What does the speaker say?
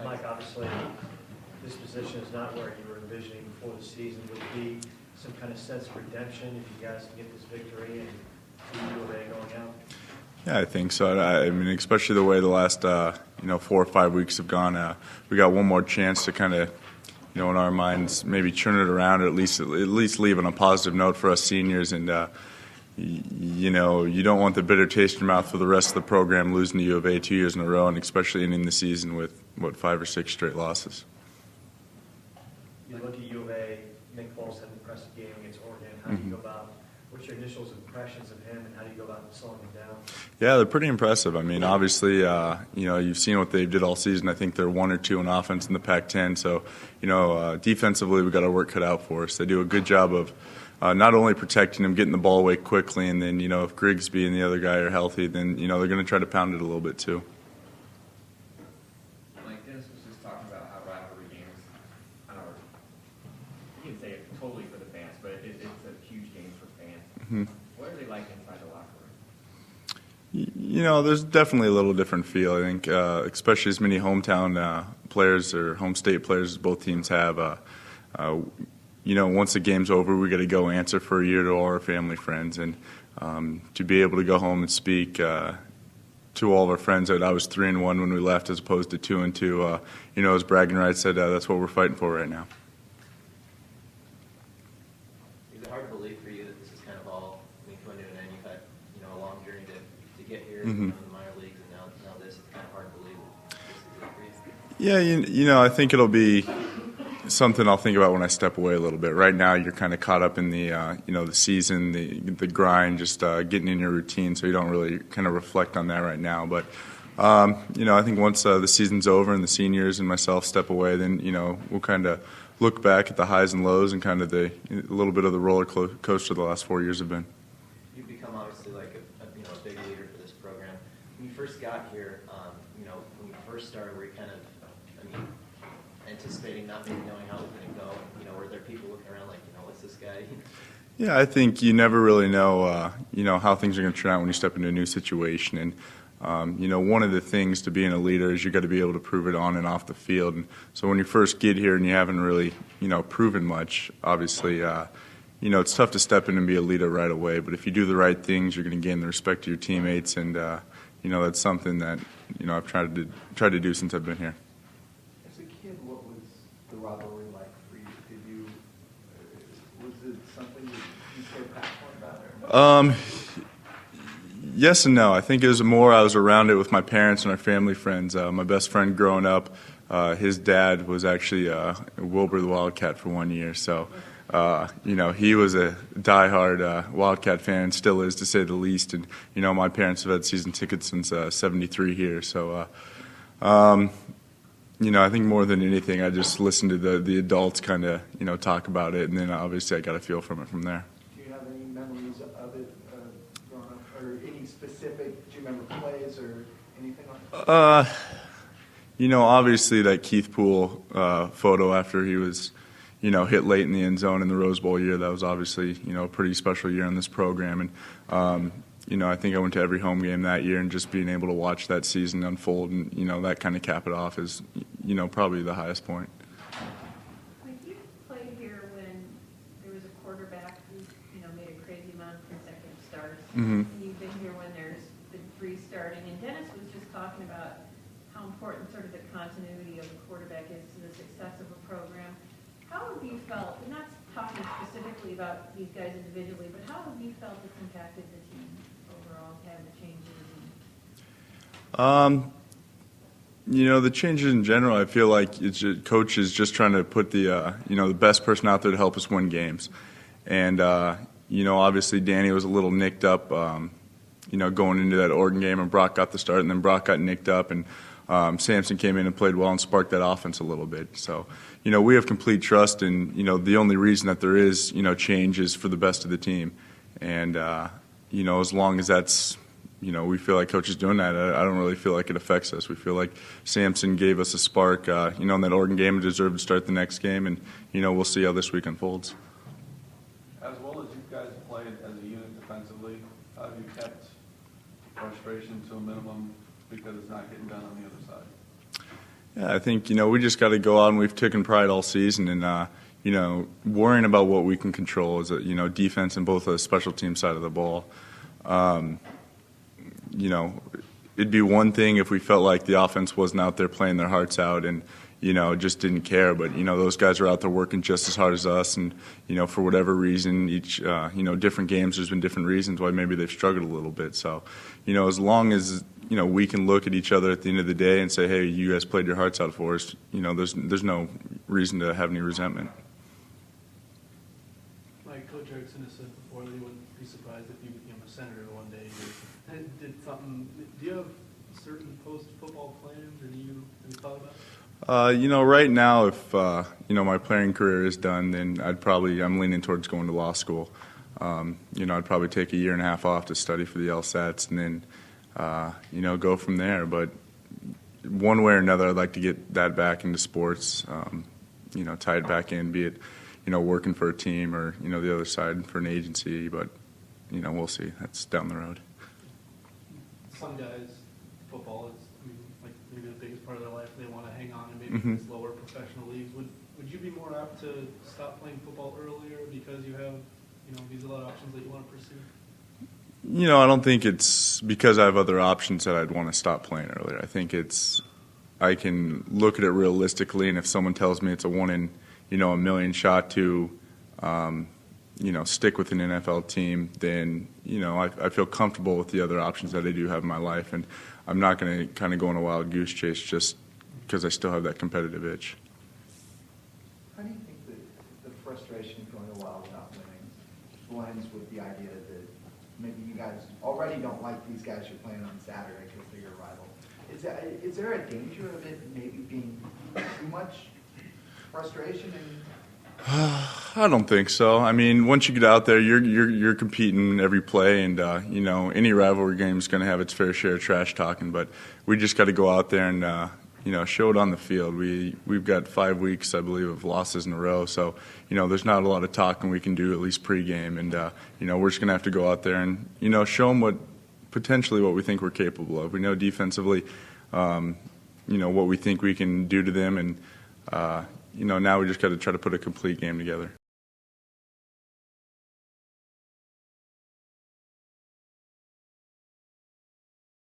Mike, obviously, this position is not where you were envisioning before the season. Would it be some kind of sense of redemption if you guys can get this victory and see U of A going out? Yeah, I think so. I mean, especially the way the last 4 or 5 weeks have gone, we got one more chance to kind of, in our minds, maybe turn it around, or at least leave on a positive note for us seniors. And you don't want the bitter taste in your mouth for the rest of the program losing to U of A 2 years in a row, and especially ending the season with 5 or 6 straight losses. You look at U of A. Nick Foles had an impressive game against Oregon. How do you go about? What's your initial impressions of him, and how do you go about slowing him down? Yeah, they're pretty impressive. I mean, obviously, you've seen what they did all season. I think they're 1 or 2 in offense in the Pac-10. So, defensively, we've got our work cut out for us. They do a good job of not only protecting him, getting the ball away quickly, and then, if Grigsby and the other guy are healthy, then, they're going to try to pound it a little bit too. Mike, Dennis was just talking about how rivalry games, I don't know, you can say it totally for the fans, but it's a huge game for fans. Mm-hmm. What are they like inside the locker room? There's definitely a little different feel. I think, especially as many hometown players or home state players as both teams have. Once the game's over, we got to go answer for a year to all our family friends, and to be able to go home and speak to all of our friends that I was 3-1 when we left, as opposed to 2-2. As bragging rights said, that's what we're fighting for right now. Is it hard to believe for you that this is kind of all coming to an end? You've had a long journey to get here, Mm-hmm. in the minor leagues, and now this. It's kind of hard to believe that this is it for you. Yeah, I think it'll be something I'll think about when I step away a little bit. Right now, you're kind of caught up in the the season, the grind, just getting in your routine, so you don't really kind of reflect on that right now. But I think once the season's over and the seniors and myself step away, then we'll kind of look back at the highs and lows and kind of a little bit of the roller coaster the last 4 years have been. You've become obviously like a big leader for this program. When you first got here, when you first started, were you kind of, anticipating not maybe knowing how it was going to go? Were there people looking around like, what's this guy? Yeah, I think you never really know, how things are going to turn out when you step into a new situation. And, one of the things to being a leader is you got to be able to prove it on and off the field. And so when you first get here and you haven't really, proven much, obviously, it's tough to step in and be a leader right away. But if you do the right things, you're going to gain the respect of your teammates. And, that's something that, I've tried to do since I've been here. As a kid, what was the rivalry like for you? Was it something that you cared passionately about? Yes and no. I think it was more I was around it with my parents and our family friends. My best friend growing up, his dad was actually Wilbur the Wildcat for 1 year. So, he was a diehard Wildcat fan, still is to say the least. And, my parents have had season tickets since '73 here. So, I think more than anything, I just listened to the adults kind of, talk about it. And then obviously I got a feel from it from there. Do you have any memories of it growing up, or any specific, do you remember plays or anything like that? Obviously that Keith Poole photo after he was, hit late in the end zone in the Rose Bowl year, that was obviously, a pretty special year in this program. And, I think I went to every home game that year, and just being able to watch that season unfold and, that kind of cap it off is, probably the highest point. When you played here when there was a quarterback who, made a crazy amount of consecutive starts, Mm-hmm. and you've been here when there's been 3 starting, and Dennis was just talking about how important sort of the continuity of the quarterback is to the success of a program. How have you felt, and not talking specifically about these guys individually, but how have you felt it's impacted the team overall, having the changes? The changes in general, I feel like coach is just trying to put the the best person out there to help us win games. And obviously Danny was a little nicked up going into that Oregon game, and Brock got the start, and then Brock got nicked up, and Samson came in and played well and sparked that offense a little bit. So, we have complete trust, and the only reason that there is change is for the best of the team. And as long as that's we feel like coach is doing that, I don't really feel like it affects us. We feel like Samson gave us a spark, in that Oregon game, and deserved to start the next game, and we'll see how this week unfolds. As well as you guys played as a unit defensively, how have you kept frustration to a minimum because it's not getting done on the other side? Yeah, I think, we just got to go out, and we've taken pride all season in, worrying about what we can control as defense and both the special team side of the ball. It'd be one thing if we felt like the offense wasn't out there playing their hearts out and, just didn't care. But, those guys are out there working just as hard as us. And, for whatever reason, each, different games, there's been different reasons why maybe they've struggled a little bit. So, as long as, we can look at each other at the end of the day and say, hey, you guys played your hearts out for us, there's no reason to have any resentment. Like Coach Erickson has said before, that he wouldn't be surprised if you became a senator one day. Do you have certain post-football plans, or have you thought about it? Right now, if my playing career is done, then I'm leaning towards going to law school. I'd probably take a year and a half off to study for the LSATs, and then go from there. But one way or another, I'd like to get that back into sports. Tie it back in, be it working for a team or the other side for an agency. But we'll see. That's down the road. Some guys, football is, like maybe the biggest part of their life. They want to hang on and maybe these lower professional leagues. Would you be more apt to stop playing football earlier because you have these other options that you want to pursue? I don't think it's because I have other options that I'd want to stop playing earlier. I think I can look at it realistically, and if someone tells me it's a 1 in a million shot to stick with an NFL team, then I feel comfortable with the other options that I do have in my life, and I'm not going to kind of go on a wild goose chase just because I still have that competitive itch. How do you think that the frustration of going a while without winning blends with the idea that maybe you guys already don't like these guys you're playing on Saturday because they're your rival? Is there a danger of it maybe being too much frustration? I don't think so. I mean, once you get out there, you're competing every play, and any rivalry game is going to have its fair share of trash talking. But we just got to go out there and show it on the field. We've got 5 weeks, I believe, of losses in a row. So there's not a lot of talking we can do, at least pregame, and we're just going to have to go out there and show them what we think we're capable of. We know defensively, what we think we can do to them, and now we just got to try to put a complete game together.